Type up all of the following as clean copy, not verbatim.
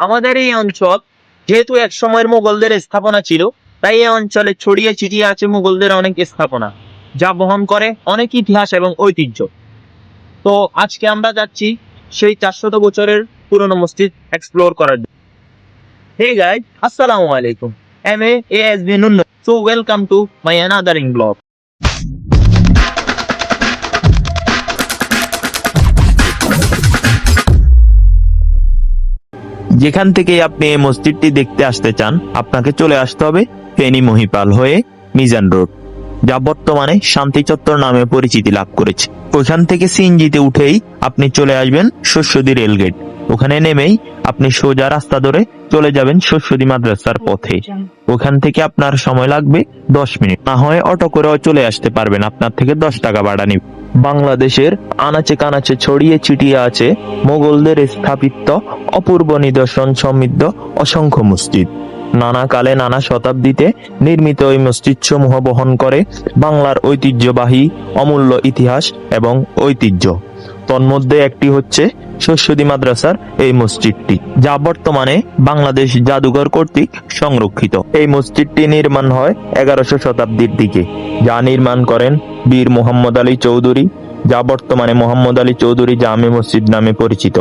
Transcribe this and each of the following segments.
আমাদের এই অঞ্চল যেহেতু এক সময়ের মুঘলদের স্থাপনা ছিল, তাই এই অঞ্চলে ছড়িয়ে ছিটিয়ে আছে মুঘলদের অনেক স্থাপনা, যা বহন করে অনেক ইতিহাস এবং ঐতিহ্য। তো আজকে আমরা যাচ্ছি সেই 400 বছরের পুরনো মসজিদ এক্সপ্লোর করার জন্য। Hey guys, Assalamu alaikum. I'm ASB Nunnu. So welcome to my another blog. যেখান থেকে আপনি এই মসজিদটি দেখতে আসতে চান, আপনাকে চলে আসতে হবে ফেনী মহিপাল হয়ে মিজান রোড, যা বর্তমানে শান্তি চত্বর নামে পরিচিতি লাভ করেছে। ওখান থেকে সিএনজিতে উঠেই আপনি চলে আসবেন শস্যদী রেলগেট। ওখানে নেমেই আপনি সোজা রাস্তা ধরে চলে যাবেন শস্যদী মাদ্রাসার পথে। ওখান থেকে আপনার সময় লাগবে 10 মিনিট, না হয় অটো করেও চলে আসতে পারবেন, আপনার থেকে 10 টাকা ভাড়া নিবে। বাংলাদেশের আনাচে কানাচে ছড়িয়ে ছিটিয়ে আছে মোগলদের স্থাপিত অপূর্ব নিদর্শন সমৃদ্ধ অসংখ্য মসজিদ। নানা কালে নানা শতাব্দীতে নির্মিত এই মসজিদ সমূহ বহন করে বাংলার ঐতিহ্যবাহী অমূল্য ইতিহাস এবং ঐতিহ্য। তন্মধ্যে একটি হচ্ছে শস্যদী মাদ্রাসার এই মসজিদটি, যা বর্তমানে বাংলাদেশ জাদুঘর কর্তৃক সংরক্ষিত। এই মসজিদটি নির্মাণ হয় 1100 শতাব্দীর দিকে, যা নির্মাণ করেন বীর মোহাম্মদ আলী চৌধুরী, যা বর্তমানে মোহাম্মদ আলী চৌধুরী জামে মসজিদ নামে পরিচিত,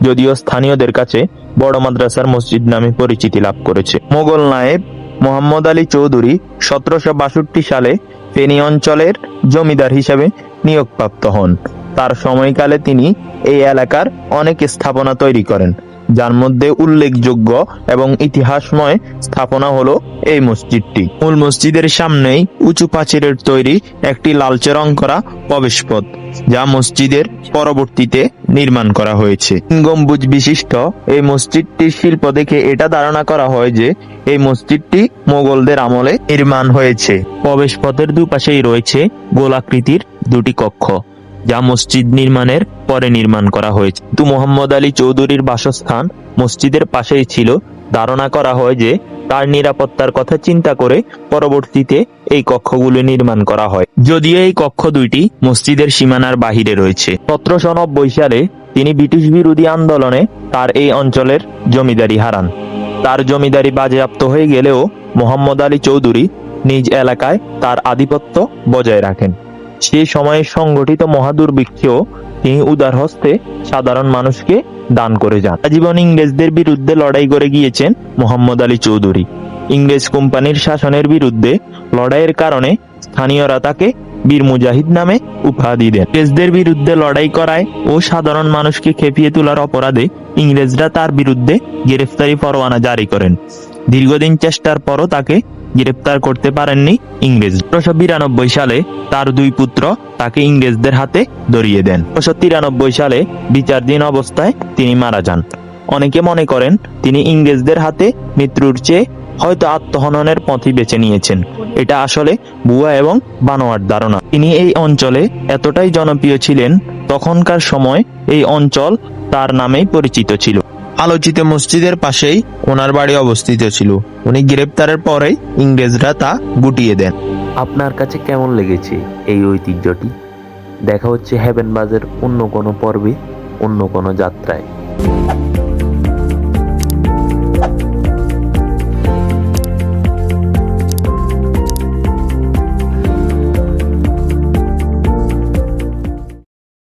যদিও স্থানীয়দের কাছে বড় মাদ্রাসার মসজিদ নামে পরিচিতি লাভ করেছে। মোগল নায়েব মোহাম্মদ আলী চৌধুরী 1762 সালে ফেনী অঞ্চলের জমিদার হিসেবে নিয়োগপ্রাপ্ত হন। তার সময়কালে তিনি এই এলাকার অনেক স্থাপনা তৈরি করেন, যার মধ্যে উল্লেখযোগ্য এবং ইতিহাসময় স্থাপনা হলো এই মসজিদটি। মূল মসজিদের সামনেই উঁচু প্রাচীরের তৈরি একটি লালচে রং করা প্রবেশপথ, যা মসজিদের পরবর্তীতে নির্মাণ করা হয়েছে। 3 গম্বুজ বিশিষ্ট এই মসজিদটির শিল্প দেখে এটা ধারণা করা হয় যে এই মসজিদটি মোগলদের আমলে নির্মাণ হয়েছে। প্রবেশপথের দুপাশেই রয়েছে গোলাকৃতির 2টি কক্ষ, যা মসজিদ নির্মাণের পরে নির্মাণ করা হয়েছে। কিন্তু মোহাম্মদ আলী চৌধুরীর বাসস্থান মসজিদের পাশেই ছিল। ধারণা করা হয় যে তার নিরাপত্তার কথা চিন্তা করে পরবর্তীতে এই কক্ষগুলি নির্মাণ করা হয়, যদিও এই কক্ষ 2টি মসজিদের সীমানার বাহিরে রয়েছে। 1790 সালে তিনি ব্রিটিশ বিরোধী আন্দোলনে তার এই অঞ্চলের জমিদারি হারান। তার জমিদারি বাজেয়াপ্ত হয়ে গেলেও মোহাম্মদ আলী চৌধুরী নিজ এলাকায় তার আধিপত্য বজায় রাখেন। সেই সময়ে সংগঠিত মহাদুর্ভিক্ষেও তিনি উদার হস্তে সাধারণ মানুষকে দান করে যান। আজীবন ইংরেজদের বিরুদ্ধে লড়াই করে গিয়েছেন মোহাম্মদ আলী চৌধুরী। ইংরেজ কোম্পানির শাসনের বিরুদ্ধে লড়াইয়ের কারণে স্থানীয়রা তাকে বীর মুজাহিদ নামে উপাধি দেন। ইংরেজদের বিরুদ্ধে লড়াই করায় ও সাধারণ মানুষকে খেপিয়ে তোলার অপরাধে ইংরেজরা তার বিরুদ্ধে গ্রেফতারি পরোয়ানা জারি করেন। দীর্ঘদিন চেষ্টার পরও তাকে গ্রেফতার করতে পারেননি ইংরেজ। 1892 সালে তার 2 পুত্র তাকে ইংরেজদের হাতে ধরিয়ে দেন। 1893 সালে বিচারাধীন অবস্থায় তিনি মারা যান। অনেকে মনে করেন তিনি ইংরেজদের হাতে মৃত্যুর চেয়ে হয়তো আত্মহননের পথই বেছে নিয়েছেন। এটা আসলে ভুয়া এবং বানোয়াট ধারণা। তিনি এই অঞ্চলে এতটাই জনপ্রিয় ছিলেন, তখনকার সময় এই অঞ্চল তার নামেই পরিচিত ছিল। আলোচিত মসজিদের পাশেই ওনার বাড়ি অবস্থিত ছিল। উনি গ্রেপ্তারের পরেই ইংরেজরা তা গুটিয়ে দেন। আপনার কাছে কেমন লেগেছে এই ঐতিহ্যটি? দেখা হচ্ছে হেভেন বাজের অন্য কোনো পর্বে, অন্য কোনো যাত্রায়।